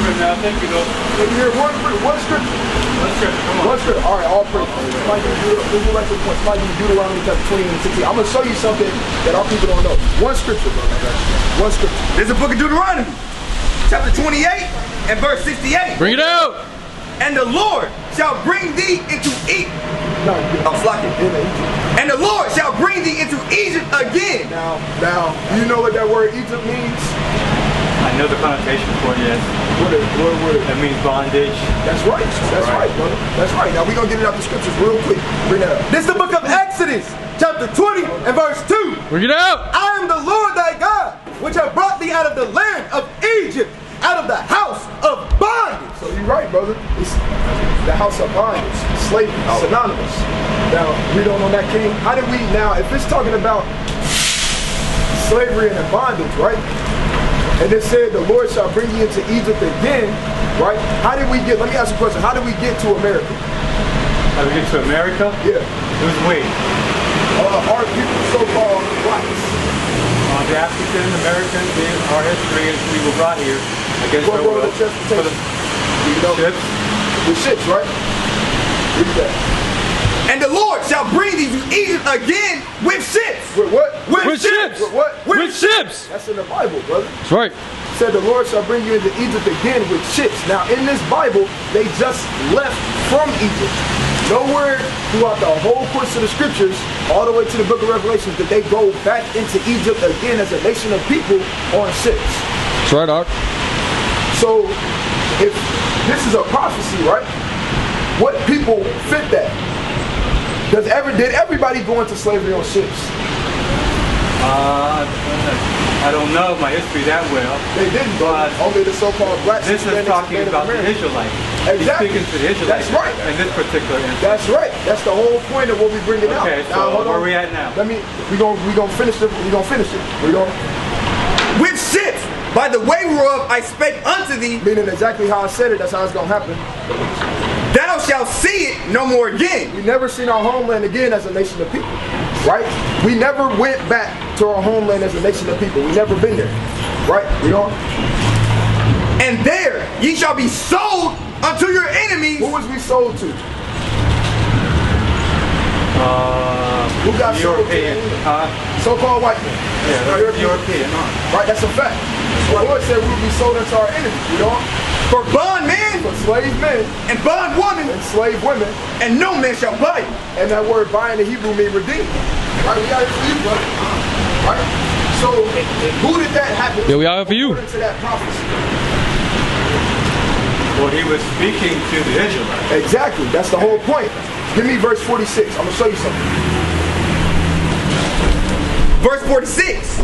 scripture now. Thank you, though. Let me hear one scripture. One scripture, come on. One scripture. All right, all praise. Deuteronomy chapter 20 and 16. I'm going to show you something that our people don't know. One scripture, brother. One scripture. There's a book of Deuteronomy, chapter 28 and verse 68. Bring it out. And the Lord shall bring thee into Egypt. No, and the Lord shall bring thee into Egypt again. Now, you know what that word Egypt means? I know the connotation for it, yes. What word? That means bondage. That's right. That's right, brother. That's right. Now we're going to get it out the scriptures real quick. Bring that up. This is the book of Exodus, chapter 20 and verse 2. Bring it out. I am the Lord thy God, which have brought thee out of the land of Egypt, out of the house of bondage. So you're right, brother. It's the house of bondage, slavery, synonymous. Now, we don't know that, King. How did we, now, if it's talking about slavery and bondage, right? And it said the Lord shall bring you into Egypt again, right? How did we get, let me ask you a question, how did we get to America? How did we get to America? Yeah. It was wait. Our people, so-called whites. The African Americans in our history as we were brought here. I guess What were the transportation? ships. The ships, right? Read that. And the Lord shall bring thee to Egypt again with ships. With what? With ships. With what? With ships. That's in the Bible, brother. That's right. It said the Lord shall bring you into Egypt again with ships. Now in this Bible, they just left from Egypt. Nowhere throughout the whole course of the scriptures, all the way to the book of Revelation, did they go back into Egypt again as a nation of people on ships. That's right, Doc. So if this is a prophecy, right? What people fit that? Did everybody go into slavery on ships? I don't know my history that well. They didn't, but only the so-called black. This is talking about the Israelites. Exactly. He's speaking to the Israelites. That's right. In this particular instance. That's right. That's the whole point of what we bring it out. Okay, now, so where are we at now? We gonna finish it. We gonna finish it. We gonna. With ships, by the way whereof I spake unto thee. Meaning exactly how I said it. That's how it's gonna happen. Thou shalt see it no more again. We never seen our homeland again as a nation of people, right? We never went back to our homeland as a nation of people. We never been there, right? You know. And there ye shall be sold unto your enemies. Who was we sold to? Who got European, so-called white men. Yeah, European. Right, that's a fact. So the Lord said we would be sold into our enemies, you know? For bondmen, for slave men, and bondwomen, and slave women, and no man shall buy you. And that word buy in the Hebrew means redeem. Right, we got it for you, brother. Right? So, who did that happen to? Yeah, we are for you. According to that prophecy. Well, he was speaking to the Israelites. Exactly, that's the whole point. Give me verse 46. I'm going to show you something. Verse 46.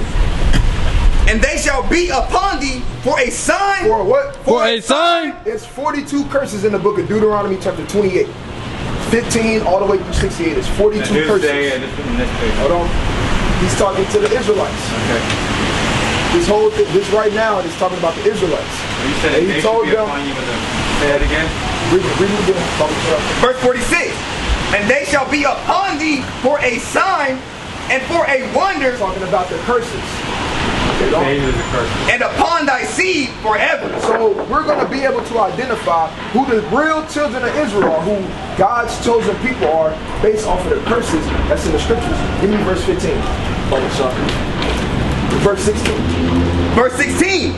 And they shall be upon thee for a sign. For what? For a sign. It's 42 curses in the book of Deuteronomy chapter 28. 15 all the way through 68. It's 42 curses. Hold on. He's talking to the Israelites. Okay. This right now is talking about the Israelites. You said and he told them. Say that again. Read it again. Verse 46. And they shall be upon thee for a sign and for a wonder. Talking about the curses. And upon thy seed forever. So we're going to be able to identify who the real children of Israel are, who God's chosen people are, based off of the curses that's in the scriptures. Give me verse 15. Verse 16. Verse 16.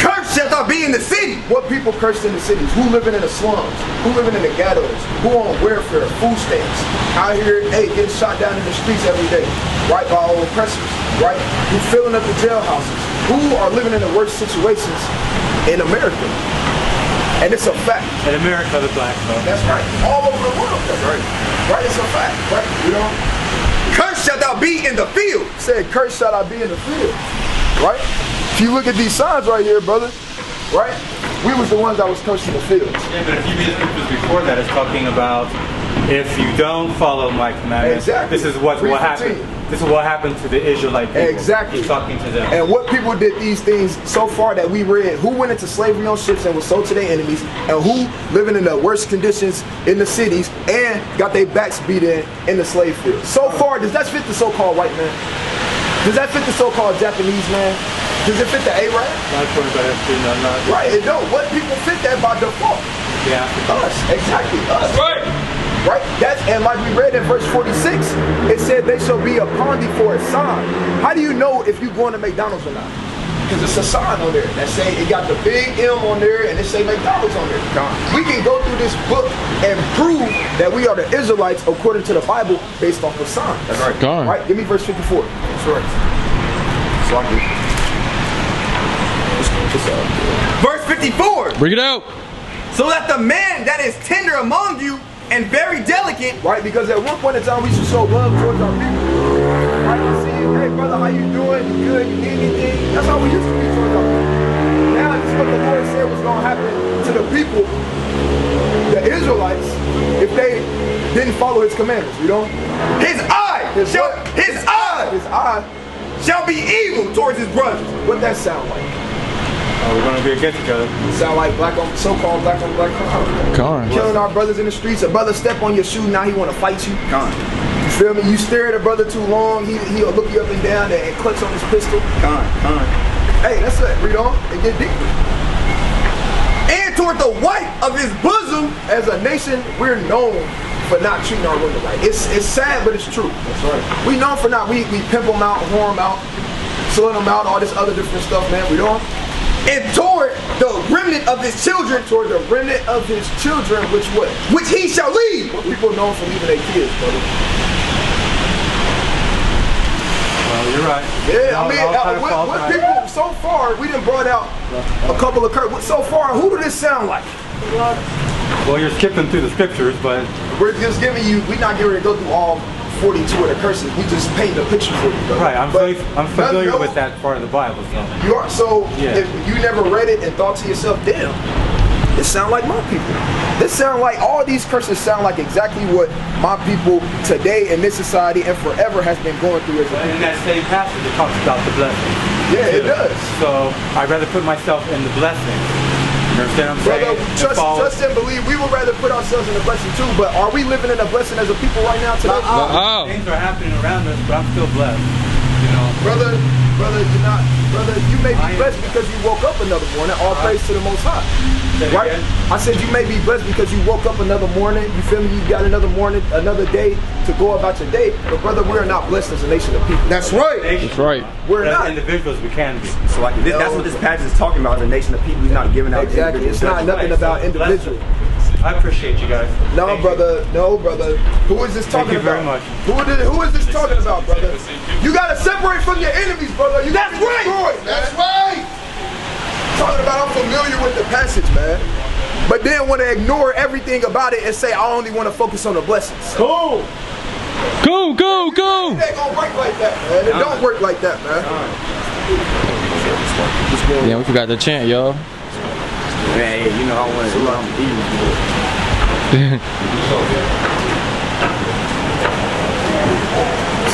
Cursed shalt thou be in the city. What people cursed in the cities? Who living in the slums? Who living in the ghettos? Who on welfare, food stamps? Out here, getting shot down in the streets every day, right, by our oppressors, right? Who filling up the jailhouses? Who are living in the worst situations in America? And it's a fact. In America, the black folks. That's right. All over the world. That's right. Right, it's a fact, right? You know? Cursed shalt thou be in the field. Said, cursed shall I be in the field. Right? If you look at these signs right here, brother, right? We was the ones that was cursed in the fields. Yeah, but if you read the scriptures before that, it's talking about if you don't follow my commandments, exactly. This is what happened. This is what happened to the Israelite people. Exactly. He's talking to them. And what people did these things so far that we read, who went into slavery on ships and was sold to their enemies, and who living in the worst conditions in the cities and got their backs beat in the slave field. So far, does that fit the so-called white man? Does that fit the so-called Japanese man? Does it fit the Arab? Not according to history, no, not. Right, it don't. What people fit that by default? Yeah. Us, exactly, us. Right. Right? And like we read in verse 46, it said they shall be upon thee for a sign. How do you know if you're going to McDonald's or not? Because it's a sign on there that say it got the big M on there and it say McDonald's on there. We can go through this book and prove that we are the Israelites according to the Bible based off of signs. That's right. Gone. Right? Give me verse 54. That's right. Verse 54. Bring it out. So that the man that is tender among you and very delicate. Right? Because at one point in time we should show love towards our people. Right? You see, hey brother, how you doing? You good? You need anything? That's how we used to be towards our people. Now this is what the Lord said was going to happen to the people, the Israelites, if they didn't follow his commandments, you know? His eye shall be evil towards his brothers. What that sound like? We're going to be against each other. Sound like so-called black on black crime. Gone. Killing our brothers in the streets. A brother step on your shoe, now he want to fight you. Con. You feel me? You stare at a brother too long, he'll look you up and down and clutch on his pistol. Con. Hey, that's it. Read on and get deeper. And toward the wife of his bosom. As a nation, we're known for not treating our women right. It's sad, but it's true. That's right. We known for not. We pimp them out, whore them out, selling them out, all this other different stuff, man. We don't. And toward the remnant of his children. Toward the remnant of his children, which what? Which he shall leave. What people known for leaving their kids, brother. Well, you're right. Yeah, I mean, what people, so far, we done brought out a couple of so far, who do this sound like? Well, you're skipping through the scriptures, but We're just giving you, we're not getting ready to go through all 42 of the curses. We just paint a picture for you, brother. right, I'm familiar no, with that part of the Bible. So. You are, so Yeah. if you never read it and thought to yourself, damn, this sound like my people. This sound like, all these curses sound like exactly what my people today in this society and forever has been going through as a But people. in that same passage, it talks about the blessing. Yeah, it too. does. So I'd rather put myself in the blessing. You understand what I'm Brother, saying? trust and believe. We would rather put ourselves in a blessing too, but are we living in a blessing as a people right now today? Oh. Things are happening around us, but I'm still blessed. You know. Brother, you're not. Brother, you may be blessed because you woke up another morning. All praise to the Most High. Say it Right? again. I said you may be blessed because you woke up another morning. You feel me? You got another morning, another day to go about your day. But brother, we are not blessed as a nation of people. That's right. That's right. We're As not. individuals, we can be. So like this, that's what this passage is talking about. The nation of people. He's not giving out. Exactly. It's not nothing Right, about so individual. I appreciate you guys. No, Thank you. brother. No, brother. Who is this talking you about? very much. Who is this talking about, brother? You gotta separate from your enemies, brother. You That's right. destroyed, man. That's right. Talking about, I'm familiar with the passage, man. But then want to ignore everything about it and say I only want to focus on the blessings. Cool. Go, go, go. It ain't gonna work like that, man. It don't work like that, man. Yeah, we forgot the chant, y'all. Hey, you know I want to love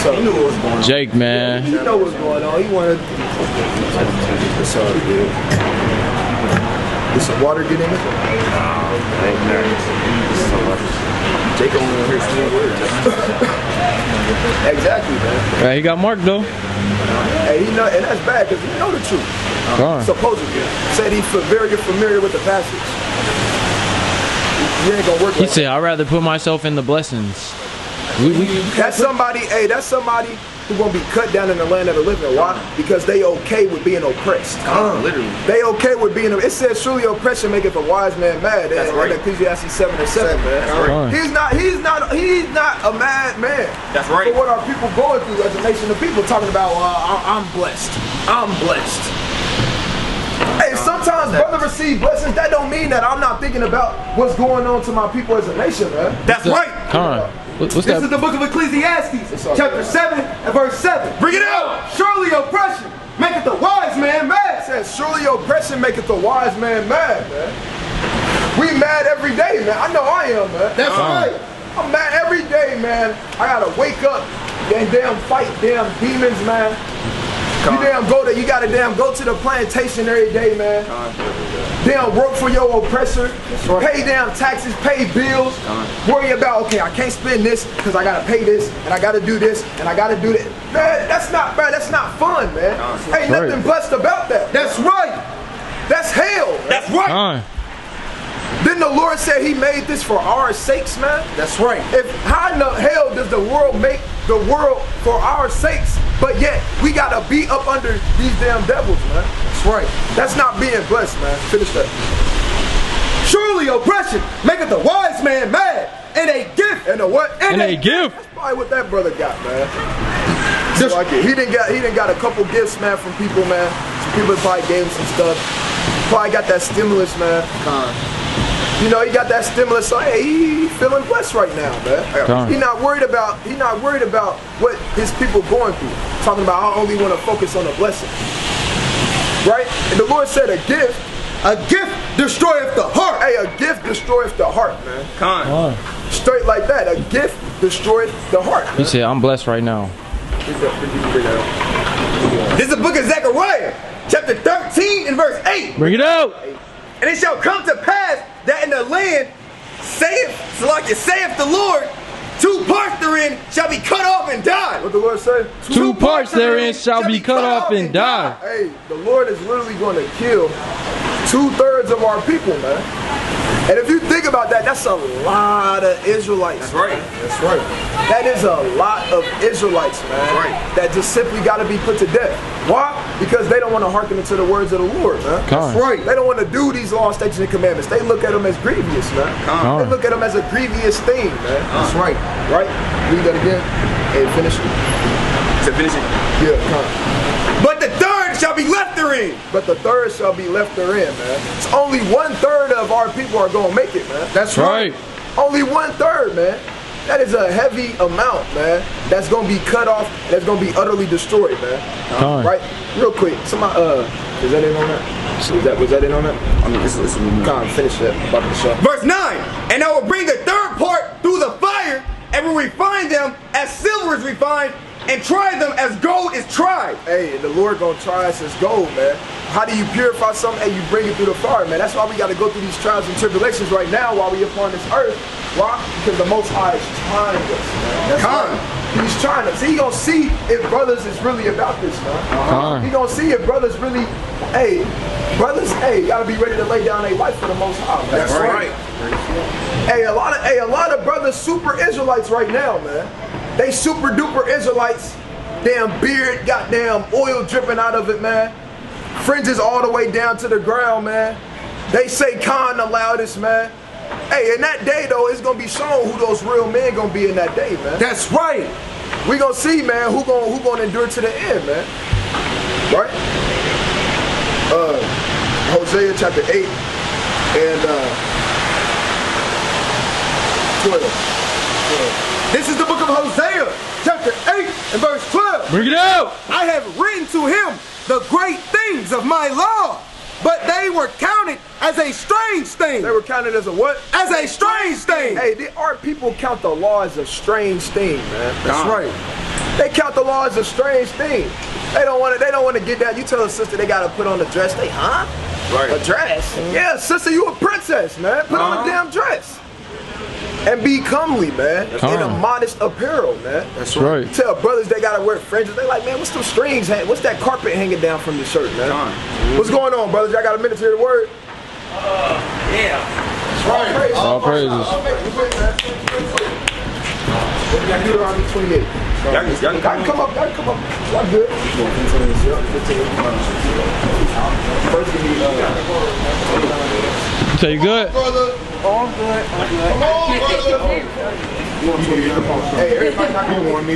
So, He knew what was going on. Jake, man. he know what's going on. He wanted. It's all good. Did some water get in it? Jake only want to hear some words. Exactly, man. Right, he got marked though. Hey, he know, and that's bad because he know the truth. Gone. Supposedly, said he's very familiar with the passage. You ain't gonna work. He Like said, I'd rather put myself in the blessings. that's somebody. Hey, that's somebody who gonna be cut down in the land of the living. Why? Because they okay with being oppressed. Literally. They okay with being. It says, "Surely oppression maketh a wise man mad." That's right. In Ecclesiastes 7:7, man. right. He's not a mad man. That's right. For what are people going through as a nation of people talking about? I'm blessed. I'm blessed. Hey, sometimes brother receive blessings. That don't mean that I'm not thinking about what's going on to my people as a nation, man. That's right. Con. What's This is that? the book of Ecclesiastes, all chapter good. 7 and verse 7. Bring it out. Surely oppression maketh the wise man It mad. says, surely oppression maketh a wise man mad, man. We mad every day, man. I know I am, man. That's right. I'm mad every day, man. I gotta wake up and damn fight damn demons, man. You damn go to, you gotta damn go to the plantation every day, man. Damn work for your oppressor. Pay damn taxes, pay bills. Worry about, okay, I can't spend this because I gotta pay this and I gotta do this and I gotta do that. Man, that's not fun, man. Ain't nothing blessed about that. That's right. That's hell. Man. That's right. Didn't the Lord say he made this for our sakes, man? That's right. If how in the hell does the world make the world for our sakes, but yet we gotta be up under these damn devils, man? That's right. That's not being blessed, man. Finish that. Surely oppression maketh the wise man mad, and a gift. And a what? And a gift. That's probably what that brother got, man. Just like it. He didn't got a couple gifts, man, from people, man. Some people probably gave him some stuff. Probably got that stimulus, man. You know, he got that stimulus, so hey, he feeling blessed right now, man. He's not worried about what his people going through. Talking about I only want to focus on the blessing. Right? And the Lord said a gift destroyeth the heart. Hey, a gift destroyeth the heart, man. Straight like that. A gift destroyeth the heart, man. He said, I'm blessed right now. This is the book of Zechariah, chapter 13 and verse 8. Bring it out. And it shall come to pass that in the land, saith the Lord, 2 parts therein shall be cut off and die. What the Lord say? 2 parts therein shall be cut off and die. Hey, the Lord is literally going to kill 2/3 of our people, man. And if you think about that, that's a lot of Israelites. That's right. That's right. That is a lot of Israelites, man. That's right. That just simply got to be put to death. Why? Because they don't want to hearken to the words of the Lord, man. That's right. They don't want to do these laws, statutes, and commandments. They look at them as grievous, man. They look at them as a grievous thing, man. That's right. Right? Read that again. Hey, finish it. To finish it. Yeah, But the third shall be left therein. But the third shall be left therein, man. It's only 1/3 of our people are gonna make it, man. That's right. Only 1/3, man. That is a heavy amount, man. That's gonna be cut off. That's gonna be utterly destroyed, man. Right? Real quick, somebody, is that in on that? Was that in on that? I mean, this is finish that about the show. Verse 9. And I will bring the third part through the fire, and will refine them as silver is refined, and try them as gold is tried. Hey, and the Lord gonna try us as gold, man. How do you purify something? Hey, you bring it through the fire, man. That's why we gotta go through these trials and tribulations right now while we upon this earth. Why? Because the Most High is trying us, man. That's right. He's trying us. He gonna see if brothers is really about this, man. He gonna see if brothers really, hey, brothers, hey, gotta be ready to lay down their life for the Most High, man. That's right. Hey, a lot of brothers super Israelites right now, man. They super duper Israelites. Damn beard, goddamn oil dripping out of it, man. Fringes all the way down to the ground, man. They say Khan the loudest, man. Hey, in that day though, it's gonna be shown who those real men gonna be in that day, man. That's right. We gonna see, man, who gonna endure to the end, man. Right? Hosea chapter 8 and 12. This is the book of Hosea, chapter 8 and verse 12. Bring it out. I have written to him the great things of my law, but they were counted as a strange thing. They were counted as a what? As a strange thing. Hey, our people count the law as a strange thing, man. That's right. They count the law as a strange thing. They don't want to get that. You tell a sister they gotta put on a dress. They, Right. A dress? Yeah, sister, you a princess, man. Put on a damn dress. And be comely, man. In a modest apparel, man. That's right. Tell brothers they gotta wear fringes. They like, man, what's those strings? What's that carpet hanging down from your shirt, man? What's going on, brothers? Y'all got a minute to hear the word? Yeah. Right. All praises. Deuteronomy 28. Y'all can come up. Y'all good. First, give me, So you good? Brother. oh, I'm good. Come on, brother. Hey, everybody not gonna warn me.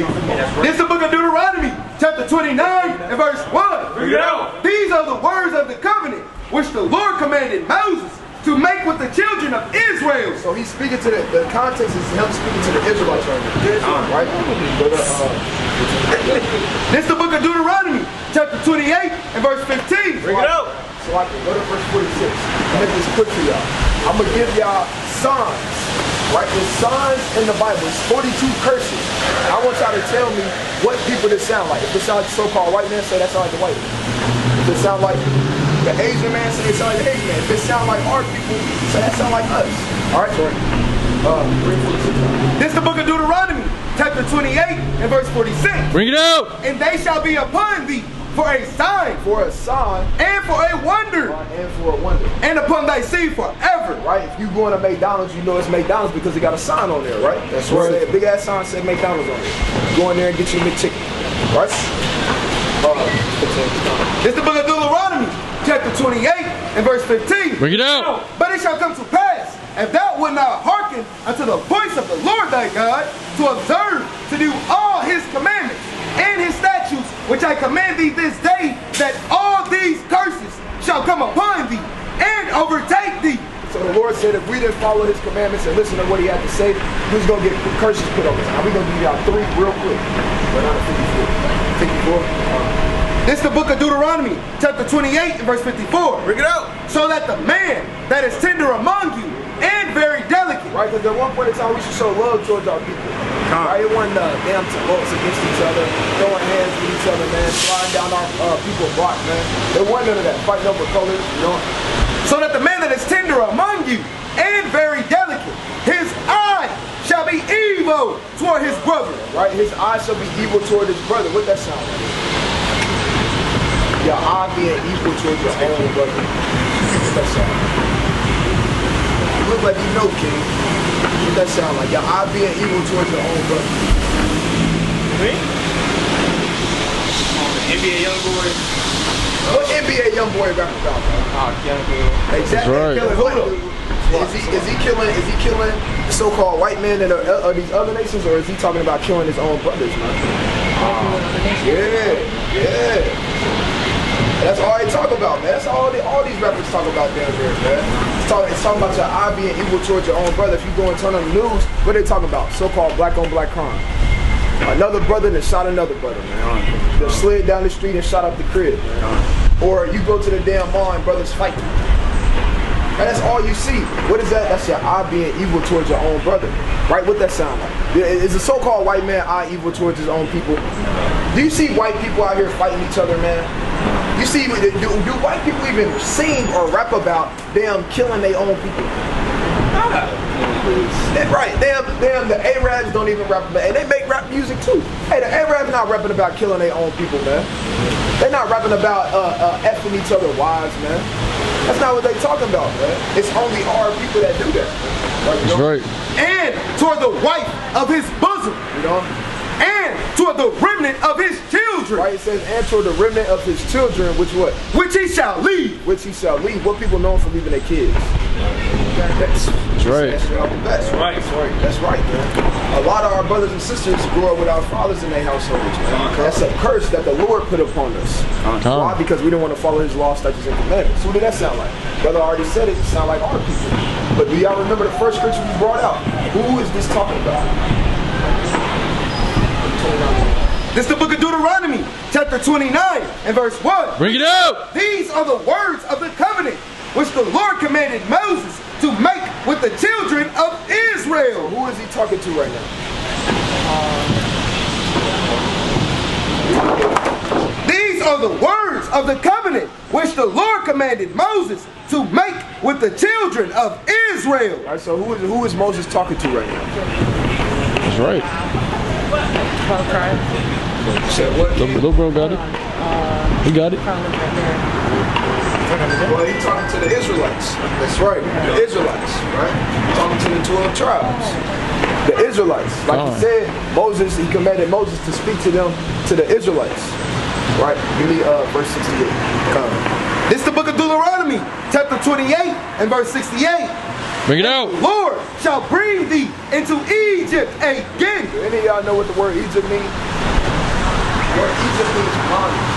This is the book of Deuteronomy, chapter 29 and verse 1. Bring it out. These are the words of the covenant which the Lord commanded Moses to make with the children of Israel. So he's speaking to the context is him speaking to the Israelites right now. Right? This is the book of Deuteronomy, chapter 28 and verse 15. Bring it out. So I can go to verse 46. I'll make this quick for y'all. I'm gonna give y'all signs. Right? The signs in the Bible is 42 curses. I want y'all to tell me what people this sound like. If it sound like the so-called white man, say that sound like the white man. If it sound like the Asian man, say it sound like the Asian man. If it sound like our people, say that sound like us. All right, sorry. This is the book of Deuteronomy, chapter 28 and verse 46. Bring it out. And they shall be upon thee for a sign, For a sign and for a wonder, and for a wonder. and upon thy seed forever. Right? If you go into McDonald's, you know it's McDonald's because it got a sign on there, right? That's right. A big ass sign said McDonald's on it. Go in there and get you a McChicken. Right? This is the book of Deuteronomy, chapter 28 and verse 15. Bring it out. But it shall come to pass, if thou wilt not hearken unto the voice of the Lord thy God, to observe, to do all his commandments and his statutes, which I command thee this day, that all these curses shall come upon thee and overtake thee. So the Lord said if we didn't follow his commandments and listen to what he had to say, we was going to get curses put on us. Now we're going to give y'all 3 real quick. But not 54. 54? This is the book of Deuteronomy, chapter 28 and verse 54. Bring it out. So that the man that is tender among you and very delicate. Right? Because at one point in time we should show love towards our people. Right? It wasn't damn votes against each other, throwing hands with each other, man, sliding down our people's block, man. There wasn't none of that. Fighting over colors, you know. So that the man that is tender among you and very delicate, his eye shall be evil toward his brother. Right? His eye shall be evil toward his brother. What that sound like? Your eye being evil towards your own brother. What that sound like? You look like you know, King. What that sound like? Your eye being evil towards your own brother. NBA young boy. What NBA young boy rap about, man? Exactly. That's right. Killing who? Is he killing the so-called white men and these other nations, or is he talking about killing his own brothers, man? Yeah. That's all they talk about, man. That's all these rappers talk about down there, man. It's talking about your eye being evil towards your own brother. If you go and turn on the news, what are they talking about? So-called black on black crime. Another brother that shot another brother, man. That slid down the street and shot up the crib, man. Or you go to the damn mall and brothers fight. And that's all you see. What is that? That's your eye being evil towards your own brother. Right? What that sound like? Is a so-called white man eye evil towards his own people? Do you see white people out here fighting each other, man? You see, do white people even sing or rap about them killing their own people? Right, damn, the Arabs don't even rap about, and they make rap music too. Hey, the Arabs not rapping about killing their own people, man. They're not rapping about effing each other wives, man. That's not what they talking about, man. It's only our people that do that. That's right. And toward the wife of his bosom. You know? And toward the remnant of his children. Right, it says, and toward the remnant of his children, which what? Which he shall leave. Which he shall leave. What people known for leaving their kids? That's right. That's right, man. A lot of our brothers and sisters grew up without fathers in their households, man. That's a curse that the Lord put upon us. Why? Because we didn't want to follow his law, statutes, and commandments. So what did that sound like? Brother already said it sound like our people. But do y'all remember the first scripture we brought out? Who is this talking about? This is the book of Deuteronomy, chapter 29 and verse 1. Bring it out. These are the words of the covenant which the Lord commanded Moses to make with the children of Israel. Who is he talking to right now? These are the words of the covenant which the Lord commanded Moses to make with the children of Israel. All right, so who is Moses talking to right now? That's right. What? Little bro got it. He got it. Well, he's talking to the Israelites. That's right. The Israelites, right? Talking to the 12 tribes. The Israelites. Like he said, Moses, he commanded Moses to speak to them, to the Israelites. Right? Give me verse 68. This is the book of Deuteronomy, chapter 28 and verse 68. Bring it out. Lord shall bring thee into Egypt again. Do any of y'all know what the word Egypt means? The word Egypt means bondage,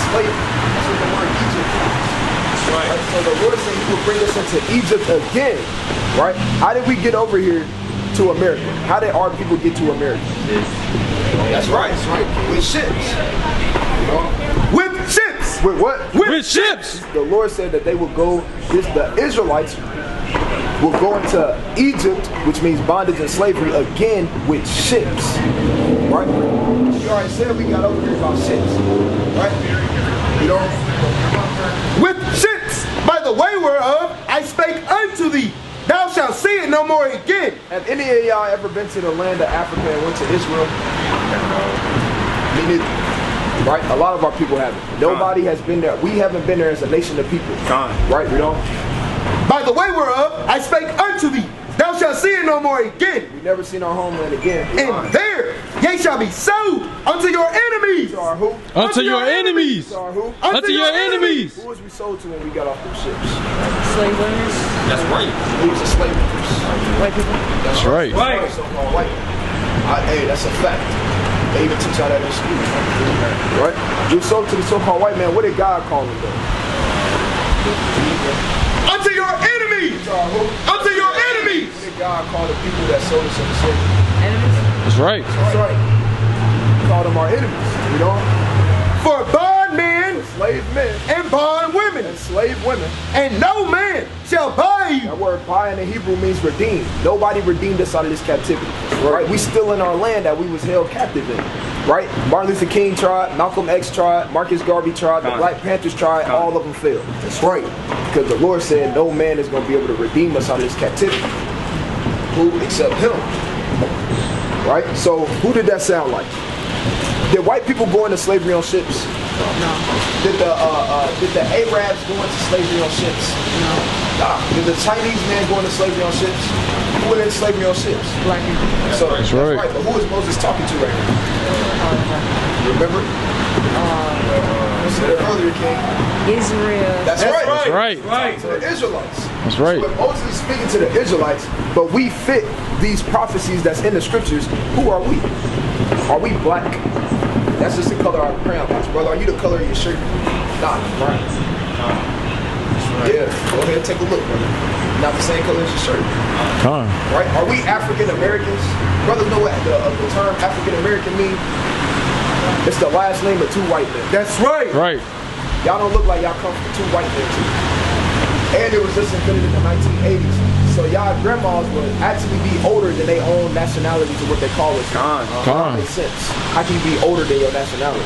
slavery. That's what the word Egypt means. Right. So the Lord said he will bring us into Egypt again. Right? How did we get over here to America? How did our people get to America? That's right. That's right. With ships. You know? With ships. With what? With ships. The Lord said that they would go, the Israelites will go into Egypt, which means bondage and slavery, again with ships. Right? You already said we got over here about ships. Right? You know? With ships, by the way whereof I spake unto thee. Thou shalt see it no more again. Have any of y'all ever been to the land of Africa and went to Israel? Me neither. Right? A lot of our people haven't. Nobody has been there. We haven't been there as a nation of people. Right? We don't? By the way whereof I spake unto thee. Thou shalt see it no more again. We never seen our homeland again. And there ye shall be sold unto your enemies. To our who? Unto your enemies. To our who? Unto your enemies. Who was we sold to when we got off them ships? Slave owners. That's right. Who was the slave owners? White people. That's right. Right. So-called white. Hey, that's a fact. They even teach y'all that in school. Right? You were sold to the so-called white man. What did God call him though? Unto your enemies. To our who? Unto your enemies. What did God call the people that sold us into slavery? Enemies. That's right. That's right. He called them our enemies. You know? For bondmen Slave men and bond women. and slave women. And no man shall buy you. That word buy in the Hebrew means redeem. Nobody redeemed us out of this captivity. Right? We still in our land that we was held captive in. Right? Martin Luther King tried, Malcolm X tried, Marcus Garvey tried, the Black Panthers tried, all of them failed. That's right. Because the Lord said no man is going to be able to redeem us out of this captivity. Who except him? Right? So who did that sound like? Did white people go into slavery on ships? No. Did the Arabs go into slavery on ships? No. Nah. Did the Chinese man go into slavery on ships? Who went into slavery on ships? Black people. So That's right. But who is Moses talking to right now? You remember? I said it earlier, King. Israel. That's right. That's right. Right. To the Israelites. That's right. But Moses is speaking to the Israelites, but we fit these prophecies that's in the scriptures. Who are we? Are we black? That's just the color of our crown patch, brother. Are you the color of your shirt? Nah, right. Yeah, go ahead and take a look, brother. Not the same color as your shirt. Con. Right? Are we African Americans? Brothers know what the term African American means? It's the last name of two white men. That's right. Right. Y'all don't look like y'all come from two white men too. And it was just invented in the 1980s. So y'all grandmas would actually be older than their own nationality to what they call us. Con. That makes sense. How can you be older than your nationality?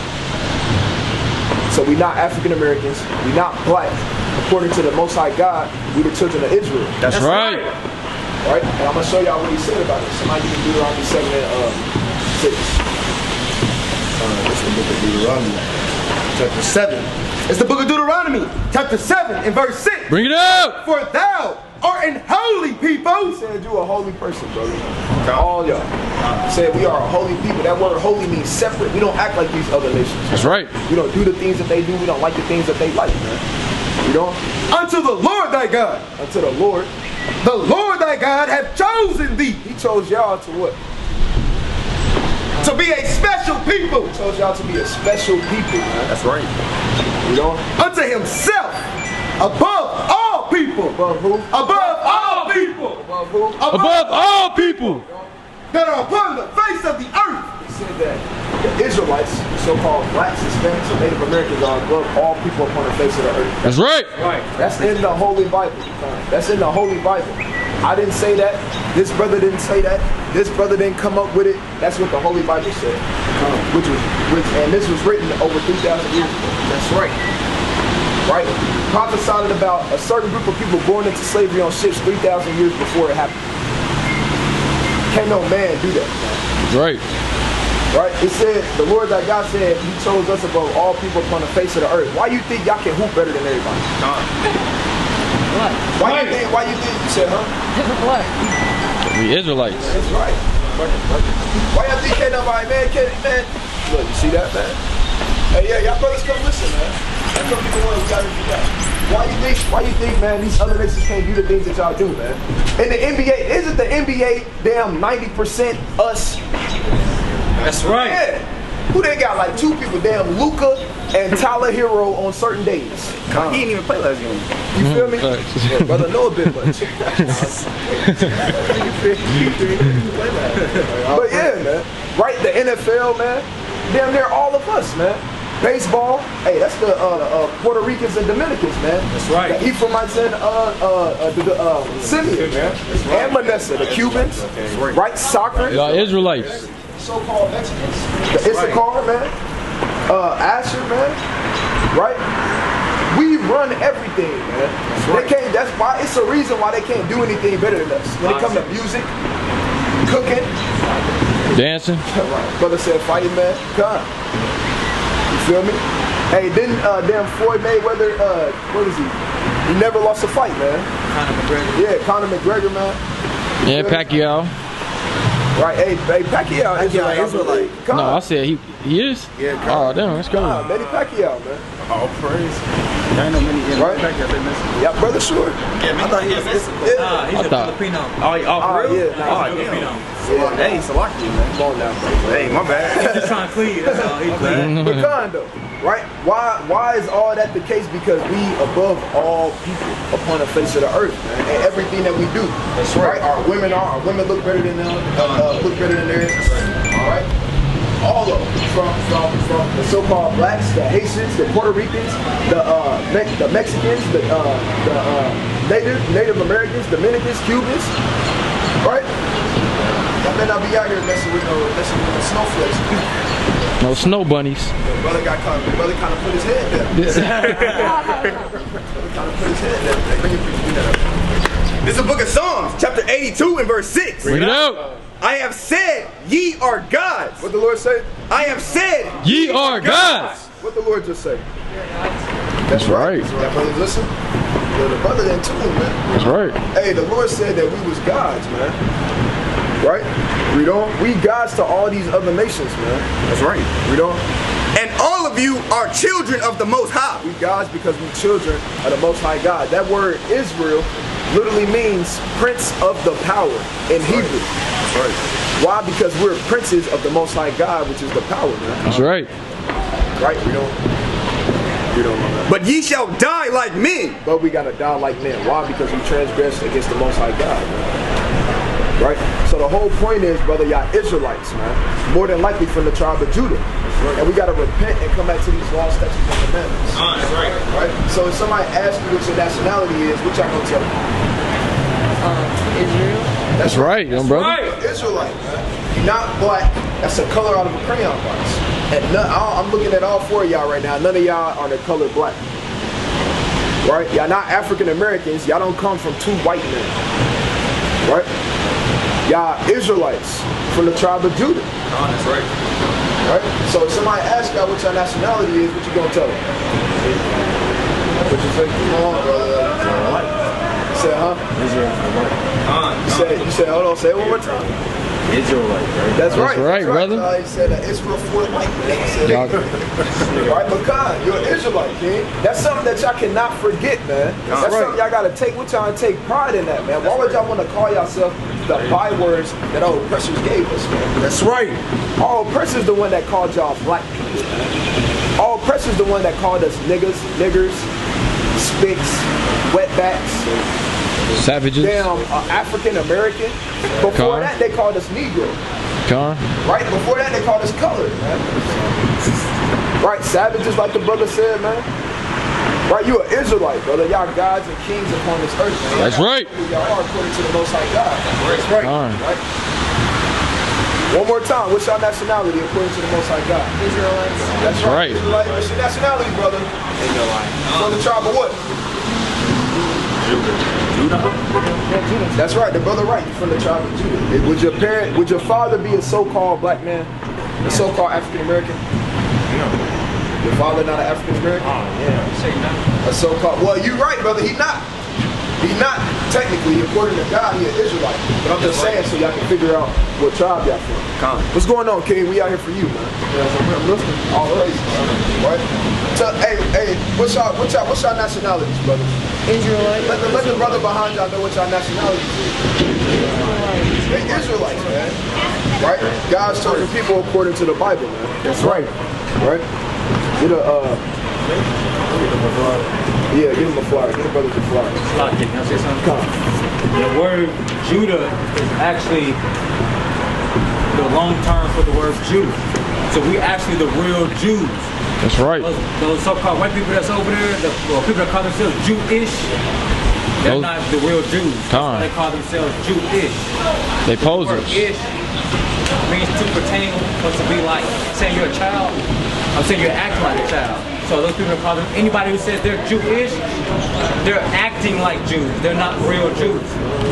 So we not African Americans, we not black. According to the Most High God, we the children of Israel. That's right. Right? And I'm gonna show y'all what he said about it. Somebody can do Deuteronomy 7 and 6. It's the book of Deuteronomy, chapter 7. It's the book of Deuteronomy, chapter 7 and verse 6. Bring it up. For thou art an holy people. He said you a holy person, brother. All y'all. He said we are a holy people. That word holy means separate. We don't act like these other nations. That's right. We don't do the things that they do. We don't like the things that they like, man. You know? Unto the Lord thy God. Unto the Lord. The Lord thy God hath chosen thee He chose y'all to what? to be a special people He chose y'all to be a special people, man. That's right. You know? unto himself above all people. Above who? Above all people. Above who? Above all people. that are upon the face of the earth. He said that the Israelites, so-called blacks, Hispanics, and Native Americans are above all people upon the face of the earth. That's right. Right. That's in the Holy Bible. That's in the Holy Bible. I didn't say that. This brother didn't say that. This brother didn't come up with it. That's what the Holy Bible said. And this was written over 3,000 years ago. That's right. Right? Prophesied about a certain group of people born into slavery on ships 3,000 years before it happened. Can't no man do that. That's right. Right? It said, the Lord thy God said, he chose us above all people upon the face of the earth. Why you think y'all can hoop better than everybody? What? Why you think, you said, huh? What? We Israelites. That's right. Why y'all think can't nobody, man, look, you see that, man? Hey, yeah, y'all brothers come listen, man. That's what people want to gotta do that. Why you think, man, these other nations can't do the things that y'all do, man? In the NBA, isn't the NBA damn 90% us? That's right. Yeah. Who they got? Like two people, damn Luka and Tyler Hero on certain days. He didn't even play last game. You feel me? Facts. Yeah, brother, know a bit much. But yeah, man. Right? The NFL, man. Damn near all of us, man. Baseball, hey, that's the Puerto Ricans and Dominicans, man. That's right. The Ephraimites and Simeon, man. And Manasseh, the Cubans, right? Soccer, Y'all Israelites. so-called Mexicans, the Issachar, man. Asher, man. Right? We run everything, man. They can't. That's why it's a reason why they can't do anything better than us. When it comes to music, cooking, Dancing. brother said fighting, man. Come. You feel me? Hey, didn't damn Floyd Mayweather, what is he? He never lost a fight, man. Conor McGregor. Yeah, Conor McGregor, man. Yeah, Pacquiao. Right, hey Pacquiao is Israelite. No, I said he is? Yeah, Oh, damn, let's go. Manny Pacquiao, man. All praise. There ain't no many in Right? back there missing. Yeah, brother, sure. Yeah, I thought he was missing. Yeah. He's I a thought- Filipino. Oh, for real? Yeah, nah, Oh, Filipino. yeah. Hey, Salaki, man. Come on now, bro. Hey, my bad. He's trying to cleave. That's all. He's clean. But condo, right? Why is all that the case? Because we above all people upon the face of the earth, man. And everything that we do. That's right. Our women look better than them, look better than theirs. All right. All of them, from the so-called blacks, the Haitians, the Puerto Ricans, the Mexicans, the Native Americans, Dominicans, Cubans, right? Y'all better not be out here messing with the snowflakes. No snow bunnies. The brother kind of put his head down. This is the book of Psalms, chapter 82 and verse 6. Bring it out. I have said, ye are gods. What the Lord say? I have said, Ye are gods. What the Lord just say? That's right. That brother, listen. The brother didn't tune, man. That's right. Hey, the Lord said that we was gods, man. Right? Read on. We gods to all these other nations, man. That's right. Read on. And all of you are children of the Most High. We gods because we children of the Most High God. That word Israel literally means prince of the power in Hebrew. That's right. Why? Because we're princes of the Most High God, which is the power, man. That's right. Right? We don't know that. But ye shall die like men. But we gotta die like men. Why? Because we transgressed against the Most High God, man. Right? So the whole point is, brother, y'all Israelites, man. More than likely from the tribe of Judah. And we gotta repent and come back to these laws, statutes, and commandments. That's right. Right? So if somebody asks you what your nationality is, what y'all gonna tell them? Israel. That's Right, young brother. You're Israelite, man. You're not black. That's a color out of a crayon box. And I'm looking at all four of y'all right now. None of y'all are the color black. Right? Y'all not African Americans. Y'all don't come from two white men. Right? Y'all Israelites from the tribe of Judah. That's right. Right? So if somebody asks y'all what your nationality is, what you gonna tell them? What you say? Come on, brother. You said, huh? You said, hold on, say it one more time. Israelite, right? That's right. right, brother. He said Israel for the white man. He said, Y'all- right, but God, you're an Israelite, king. That's something that y'all cannot forget, man. That's something y'all gotta take. We're trying to take pride in that, man. Why would y'all want to call yourself the bywords that our oppressors gave us, man? That's right. Our oppressors the one that called y'all black people, man. Our oppressors the one that called us niggers, spicks, wetbacks, Savages. damn African American. Before Con. that, they called us Negro. Con. Right? Before that, they called us colored, man. Right? Savages, like the brother said, man. Right? You an Israelite, brother. Y'all gods and kings upon this earth, man. That's right. Y'all are according to the Most High God. That's right. Con. Right? One more time. What's your nationality according to the Most High God? Israelites. That's right. Israelite. What's your nationality, brother? From the tribe of what? That's right, the brother right, from the tribe of Judah. Would your father be a so-called black man? A so-called African American? No. Your father not an African American? Oh, yeah. A so-called, well, you right, brother, he's not. He's not technically, according to God, he an Israelite. But I'm just saying so y'all can figure out what tribe y'all from. What's going on, King? We out here for you, man. I'm listening. All right. Right? So, hey, what's your nationalities, brother? Israelites. Let the brother behind y'all know what y'all nationalities is. They Israelites, man. Right? God's chosen people according to the Bible, man. That's right. Right? Get yeah, give him a flyer. Give the brothers a flyer. Can I say something? The word Judah is actually the long term for the word Jew. So we actually the real Jews. That's right. Those so-called white people that's over there, the people that call themselves Jewish, they're Those- not the real Jews. That's why Con. they call themselves Jewish. They The posers. word ish means to pertain, supposed to be like saying you're a child. I'm saying you're acting like a child. So those people call them, anybody who says they're Jewish, they're acting like Jews. They're not real Jews.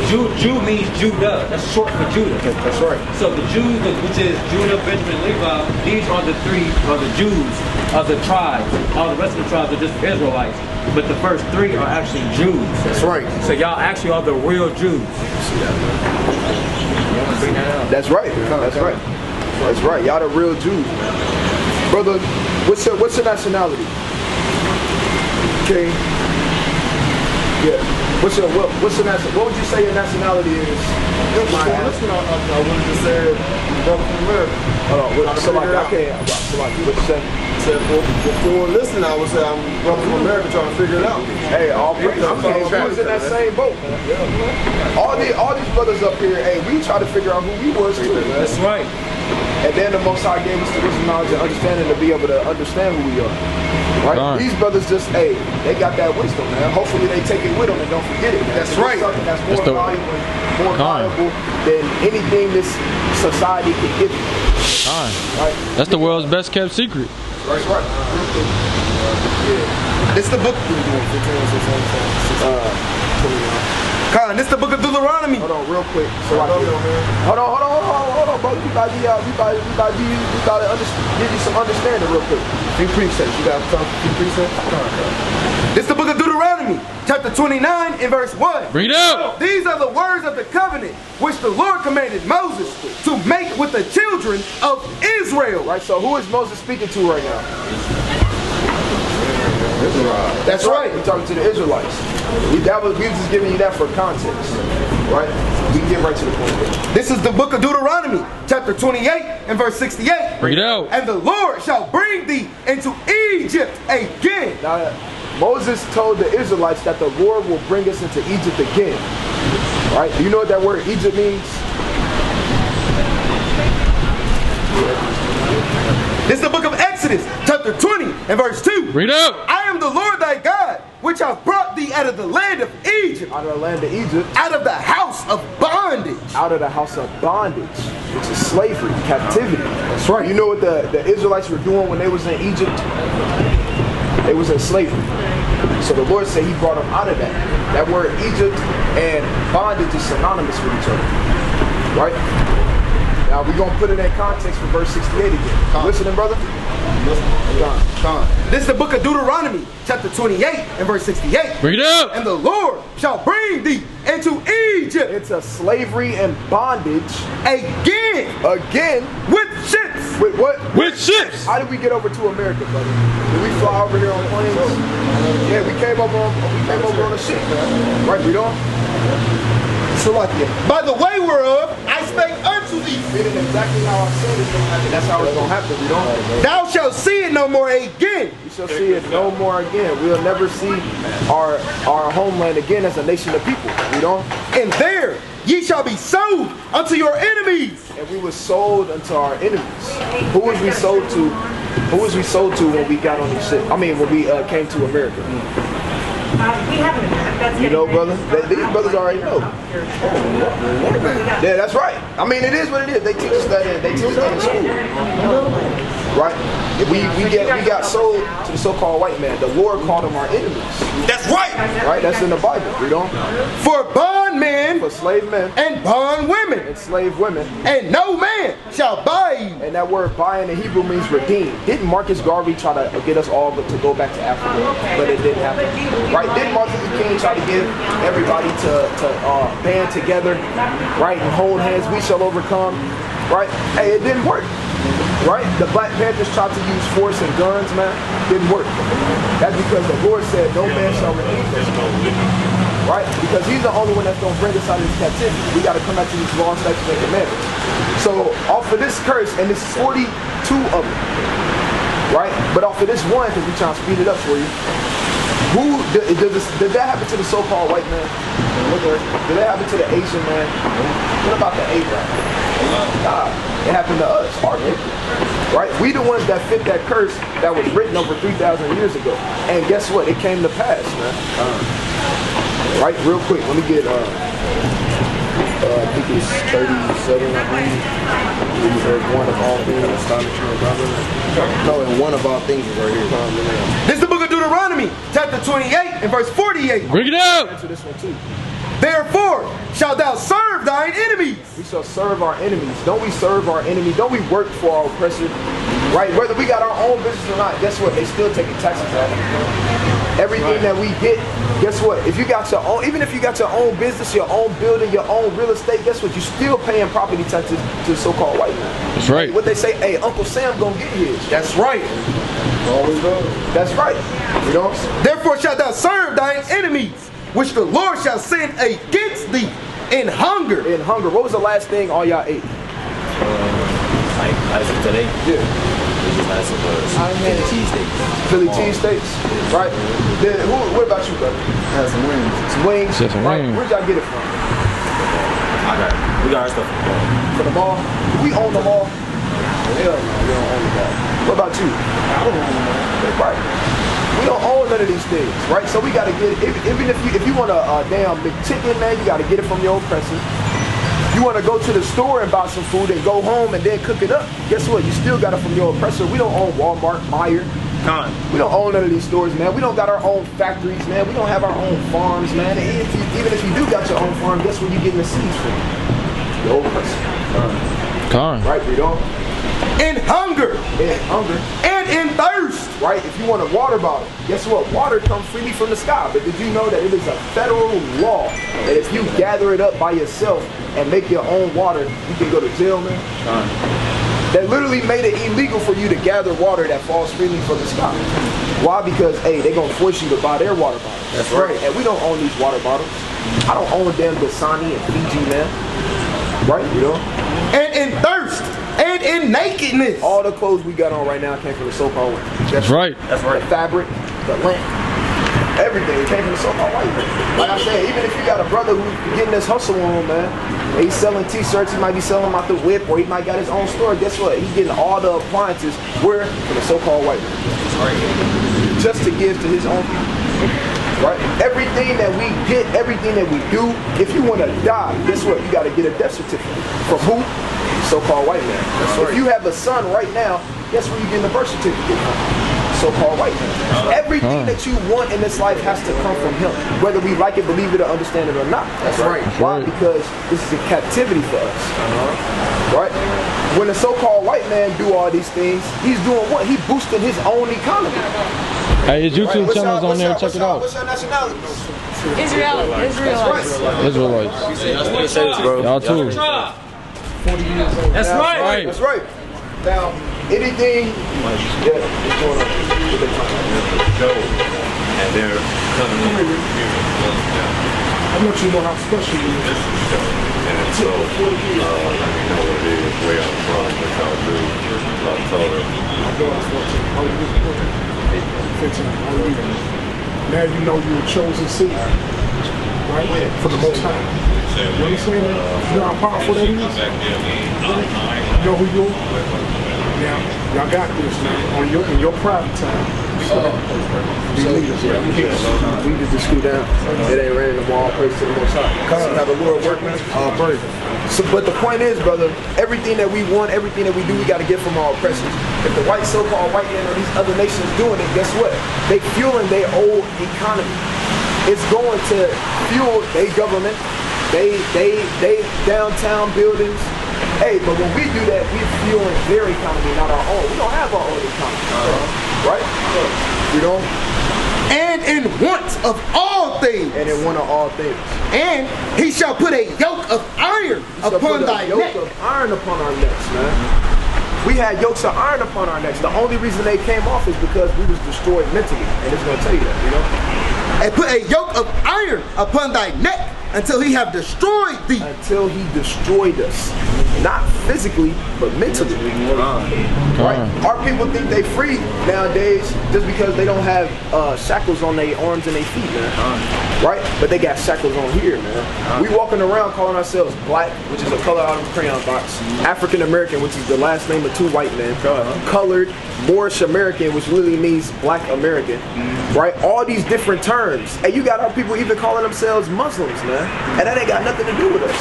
Jew means Judah. That's short for Judah. That's right. So the Jews, which is Judah, Benjamin, Levi, these are the Jews of the tribes. All the rest of the tribes are just Israelites. But the first three are actually Jews. That's right. So y'all actually are the real Jews. Bring that up. That's right. That's right. That's right. Y'all the real Jews. Brother, what's your nationality? Okay. Yeah. What's your nationality? What would you say your nationality is? I would have just said, brother from America. Hold on. What you say? Before listening, I would say I'm brother from America trying to figure it out. Hey, all praise. I'm in that same boat. All these brothers up here, hey, we try to figure out who we was too. That's right. And then the Most High gave us the wisdom, knowledge, and understanding to be able to understand who we are. Right? Right. These brothers just, hey, they got that wisdom, man. Hopefully they take it with them and don't forget it. Man. That's right. Something that's more That's the- valuable, more valuable than anything this society can give you. Con. Right? That's the world's best kept secret. That's right. It's the book. Con, this the book of Deuteronomy. Hold on, real quick. So hold on, brother. We gotta give you some understanding real quick. Few precepts. You got some few precepts? This the book of Deuteronomy, chapter 29 and verse 1. Bring it out. These are the words of the covenant which the Lord commanded Moses to make with the children of Israel. Right. So who is Moses speaking to right now? That's right. We're talking to the Israelites. We was just giving you that for context, right? We can get right to the point. This is the book of Deuteronomy, chapter 28 and verse 68. Bring it out. And the Lord shall bring thee into Egypt again. Now, Moses told the Israelites that the Lord will bring us into Egypt again, right? Do you know what that word Egypt means? This is the book of Exodus, chapter 20 and verse 2. Bring it out. I am the Lord thy God, which hath brought thee out of the land of Egypt, Out of the land of Egypt, out of the house of bondage. out of the house of bondage, which is slavery, captivity. That's right. You know what the Israelites were doing when they was in Egypt? They was in slavery. So the Lord said he brought them out of that. That word Egypt and bondage is synonymous with each other. Right? Now we're going to put it in context for verse 68 again. You listening, brother? This is the book of Deuteronomy, chapter 28 and verse 68. Bring it out. And the Lord shall bring thee into Egypt It's a slavery and bondage again again. with ships. With what? With ships. How did we get over to America, brother? Did we fly over here on planes? Yeah, we came over on a ship, man. Right, we don't? By the way whereof I spake unto thee, It is exactly how I said it's gonna happen. That's how it's gonna happen. We don't. thou shalt see it no more again. We shall see it no more again. We'll never see our homeland again as a nation of people. We don't. And there ye shall be sold unto your enemies. And we were sold unto our enemies. Who was we sold to? Who was we sold to when we got on this ship? I mean, when we came to America. You know, brother? These brothers already know. Yeah, that's right. I mean, it is what it is. They teach us that in school. Right? We got sold to the so-called white man. The Lord called them our enemies. That's right. Right? That's in the Bible. You know? For bondmen For slave men and bondwomen, and slave women. and no man shall buy you. And that word buy in the Hebrew means redeem. Didn't Marcus Garvey try to get us all to go back to Africa? But it didn't happen. Right? Didn't Martin Luther King try to give everybody to band together? Right? And hold hands, we shall overcome. Right? Hey, it didn't work. Right? The Black Panthers tried to use force and guns, man. Didn't work. That's because the Lord said, no man shall redeem us. Right? Because he's the only one that's going to bring us out of this captivity. We got to come back to these laws, statutes, and commandments. So, off of this curse, and it's 42 of them. Right? But off of this one, because we're trying to speed it up for you, did that happen to the so-called white man? Did that happen to the Asian man? What about the Arab? God. It happened to us, our people. Right? We the ones that fit that curse that was written over 3,000 years ago. And guess what? It came to pass, man. Right? Real quick, let me get I think it's 37, I believe. It says one of all things. No, and one of all things is right here. This is the book of Deuteronomy, chapter 28 and verse 48. Bring it out. Answer this one too. Therefore shalt thou serve thine enemies. We shall serve our enemies. Don't we serve our enemy? Don't we work for our oppressor? Right? Whether we got our own business or not, guess what? They still taking taxes out of it. Everything that we get, guess what? If you got your own, even if you got your own business, your own building, your own real estate, guess what? You still paying property taxes to the so-called white man. That's right. What they say, hey, Uncle Sam gonna get his. That's right. Always does. That's right. You know? Therefore shalt thou serve thine enemies, which the Lord shall send against thee in hunger. In hunger. What was the last thing all y'all ate? As of today, Yeah. Philly cheesesteaks. Philly cheesesteaks, right? Then, what about you, brother? Had some wings. Some wings. Yeah, some right? wings. Where'd y'all get it from? We got our stuff. From the mall? Do we own the mall? Hell no, we don't own the mall. What about you? I don't own the mall. Right. We don't own none of these things, right? So we gotta get it. Even if you want a damn big chicken, man, you gotta get it from your oppressor. You want to go to the store and buy some food and go home and then cook it up. Guess what? You still got it from your oppressor. We don't own Walmart, Meijer. We don't own none of these stores, man. We don't got our own factories, man. We don't have our own farms, man. And even if you do got your own farm, guess where you getting the seeds from? Your oppressor. Con. Right, Rito? In hunger. In hunger. And in thirst. Right? If you want a water bottle, guess what? Water comes freely from the sky. But did you know that it is a federal law that if you gather it up by yourself and make your own water, you can go to jail, man? That literally made it illegal for you to gather water that falls freely from the sky. Why? Because, hey, they're going to force you to buy their water bottles. That's right. And we don't own these water bottles. I don't own damn Dasani and Fiji, man. Right? You know? And in thirst. And in nakedness. All the clothes we got on right now came from the so-called white. That's right. That's right. The fabric, the lint, everything came from the so-called white man. Like I said, even if you got a brother who's getting this hustle on, man, he's selling t-shirts, he might be selling them out the whip, or he might got his own store. Guess what? He's getting all the appliances where from the so-called white man. Just to give to his own people. Right? Everything that we get, everything that we do, if you want to die, guess what? You got to get a death certificate. From who? So-called white man. That's right. If you have a son right now, guess where you getting the birth certificate from? So-called white man. Everything that you want in this life has to come from him, whether we like it, believe it, or understand it or not. That's right. Why? Because this is a captivity for us. Right? When the so-called white man do all these things, he's doing what? He's boosting his own economy. Hey, his YouTube channel's on there. Check it out. What's your nationality? Israelites. Israelites. Y'all too. That's right. That's right. Now, anything. Yeah, what's going on? And they're coming in. I want you to know how special you is. And so, let me know what it is, where I'm from, what y'all do. I told her. Now you know you're a chosen seed, right? For the Most High. You understand that? You know how powerful that is? You know who you are? Now, y'all got this now. In your private time. We need to scoot down. It ain't raining no more. All praise to the Most High. How the Lord work, man? All praise. So, but the point is, brother, everything that we want, everything that we do, we got to get from our oppressors. If the white so-called white man or these other nations doing it, guess what? They fueling their old economy. It's going to fuel their government, they downtown buildings. Hey, but when we do that, we're fueling their economy, not our own. We don't have our own economy, right? We don't. And in want of all things. And in want of all things. And he shall put a yoke of iron upon thy neck. Yoke of iron upon our necks, man. We had yokes of iron upon our necks. The only reason they came off is because we was destroyed mentally. And it's going to tell you that, you know? And put a yoke of iron upon thy neck, until he have destroyed thee. Until he destroyed us. Not physically, but mentally. Right? Our people think they free nowadays just because they don't have shackles on their arms and their feet, man. Right? But they got shackles on here, man. We walking around calling ourselves black, which is a color out of a crayon box. African American, which is the last name of 2 white men. Colored, Moorish American, which literally means black American. Right? All these different terms. And you got our people even calling themselves Muslims, man. And that ain't got nothing to do with us.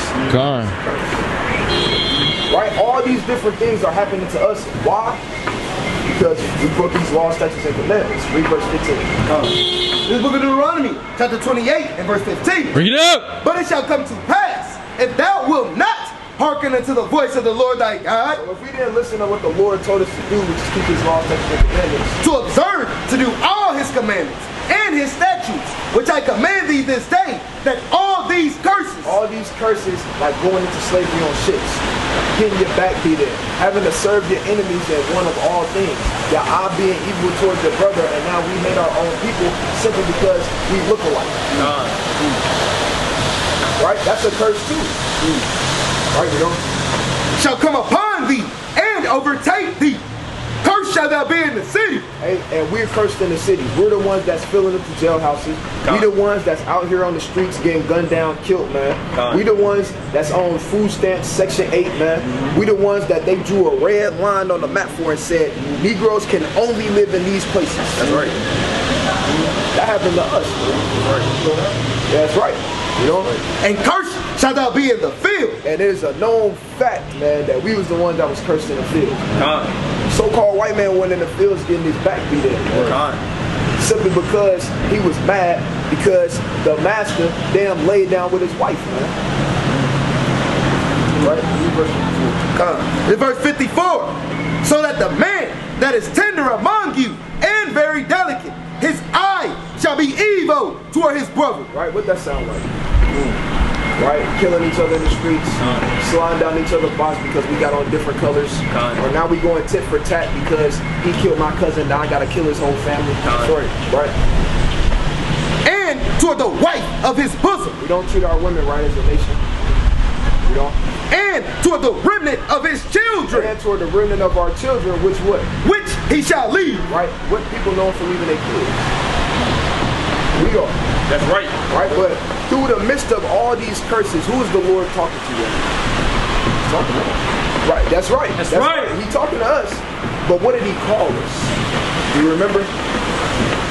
Right? All these different things are happening to us. Why? Because we broke these laws, statutes, and commandments. Read verse 15. This is the book of Deuteronomy, chapter 28 and verse 15. Bring it up. But it shall come to pass, if thou wilt not hearken unto the voice of the Lord thy God. So if we didn't listen to what the Lord told us to do, which is keep his laws, statutes, and commandments. To observe, to do all his commandments and his statutes, which I command thee this day, that all these curses, like going into slavery on ships, getting your back beat in, having to serve your enemies as one of all things, your eye being evil towards your brother, and now we hate our own people simply because we look alike. Right? That's a curse too. Right, you know? Shall come upon thee and overtake thee. Cursed shall thou be in the city. And we're cursed in the city. We're the ones that's filling up the jailhouses. We the ones that's out here on the streets getting gunned down, killed, man. We the ones that's on food stamps, Section 8, man. We the ones that they drew a red line on the map for and said, Negroes can only live in these places. That's right. That happened to us, man. That's right. You know? And cursed shall thou be in the field. And it is a known fact, man, that we was the ones that was cursed in the field. So-called white man went in the fields getting his back beat in. Simply because he was mad because the master damn laid down with his wife, man. Right? In verse 54. So that the man that is tender among you and very delicate, his eye shall be evil toward his brother. Right? What that sound like? Right? Killing each other in the streets, sliding down each other's bodies because we got on different colors. Or now we going tit for tat because he killed my cousin, now I gotta kill his whole family. Right? And toward the wife of his bosom. We don't treat our women right as a nation. We don't. And toward the remnant of his children. And toward the remnant of our children, which what? Which he shall leave. Right? What people known for leaving their kids? We are. That's right. Right? But through the midst of all these curses, who is the Lord talking to you? He's talking to us. Right, that's right. That's right. He's talking to us. But what did he call us? Do you remember?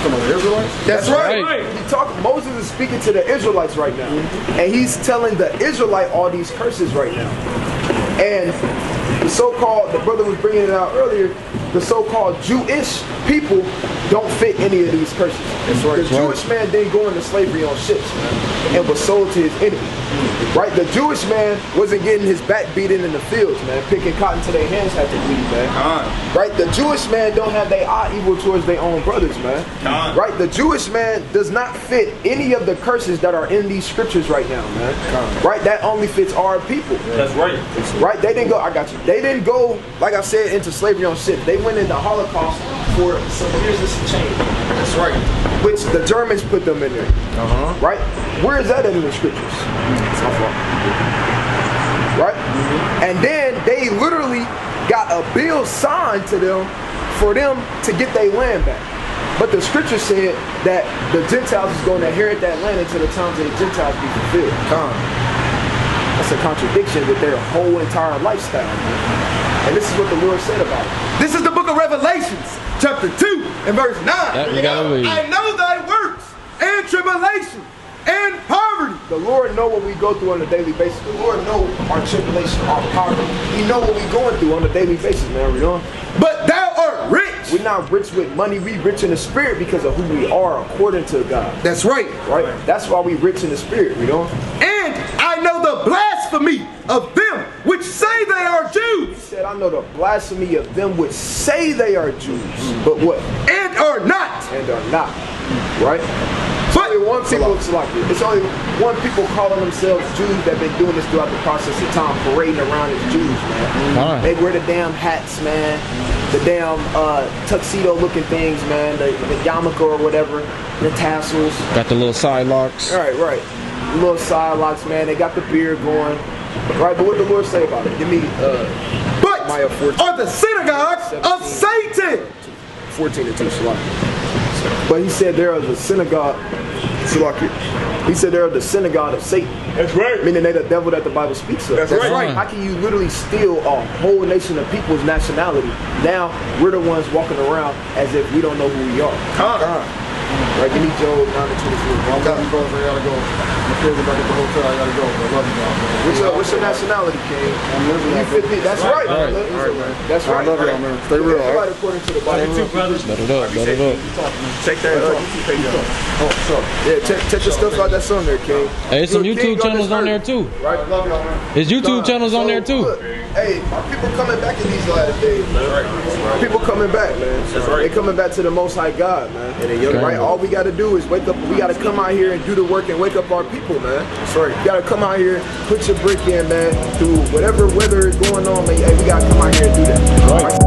Some of the Israelites? That's right. Moses is speaking to the Israelites right now. And he's telling the Israelite all these curses right now. And the so-called, the brother was bringing it out earlier, the so-called Jewish people don't fit any of these curses. That's right. The Jewish man didn't go into slavery on ships, man, and was sold to his enemy. Right? The Jewish man wasn't getting his back beaten in the fields, man, picking cotton till their hands had to bleed, man. Right? The Jewish man don't have their eye evil towards their own brothers, man. Right? The Jewish man does not fit any of the curses that are in these scriptures right now, man. Right? That only fits our people. That's right. Right? They didn't go, I got you. They didn't go, like I said, into slavery on ships. They went into Holocaust for some years of some change. That's right. Which the Germans put them in there. Right? Where is that in the scriptures? Right? And then they literally got a bill signed to them for them to get their land back. But the scripture said that the Gentiles is going to inherit that land until the times of the Gentiles be fulfilled. That's a contradiction with their whole entire lifestyle. And this is what the Lord said about it. This is the book of Revelations, chapter 2 and verse 9. I know thy works and tribulation and poverty. The Lord know what we go through on a daily basis. The Lord know our tribulation, our poverty. He know what we going through on a daily basis, man. You know? But thou art rich. We're not rich with money. We rich in the spirit because of who we are according to God. That's right. Right? That's why we rich in the spirit, you know? And I know the blasphemy of them which say they are Jews. He said, I know the blasphemy of them which say they are Jews. But what? And are not. And are not. Right? But it's only one people calling themselves Jews that been doing this throughout the process of time, parading around as Jews, man. They wear the damn hats, man. The damn tuxedo looking things, man. The yarmulke or whatever. The tassels. Got the little side locks. Right. little side locks, man. They got the beard going. Right, but what the Lord say about it? Give me But Maya 14. are the synagogues of Satan. 14 and 2, Salaki. But he said there are the synagogue, Salaki. He said they're the synagogue of Satan. That's right. Meaning they're the devil that the Bible speaks of. That's right. How can you literally steal a whole nation of people's nationality? Now we're the ones walking around as if we don't know who we are. Right, give me Job 9 and 23. I gotta go. My kids are back at the hotel. I gotta go. I love you guys, man. What's your nationality, King? I'm Israelite. You 50. That's right. All right, man. That's right. I love y'all, man. Stay real, all right? According to the Bible. You too, brothers. Let it up, let it up. Check that YouTube page out. Oh, what's up? Yeah, check the stuff out that's on there, King. Hey, some Look, King YouTube channels on there too. Right? I love y'all, man. His YouTube channels on there too. Look, hey, people coming back in these last days. People coming back, man. They coming back to the Most High God, man. Right? All we gotta do is wake up. We gotta come out here and do the work and wake up our people, man. That's right. You gotta come out here, put your brick in, man. Through whatever weather is going on, man. Hey, we gotta come out here and do that. Right.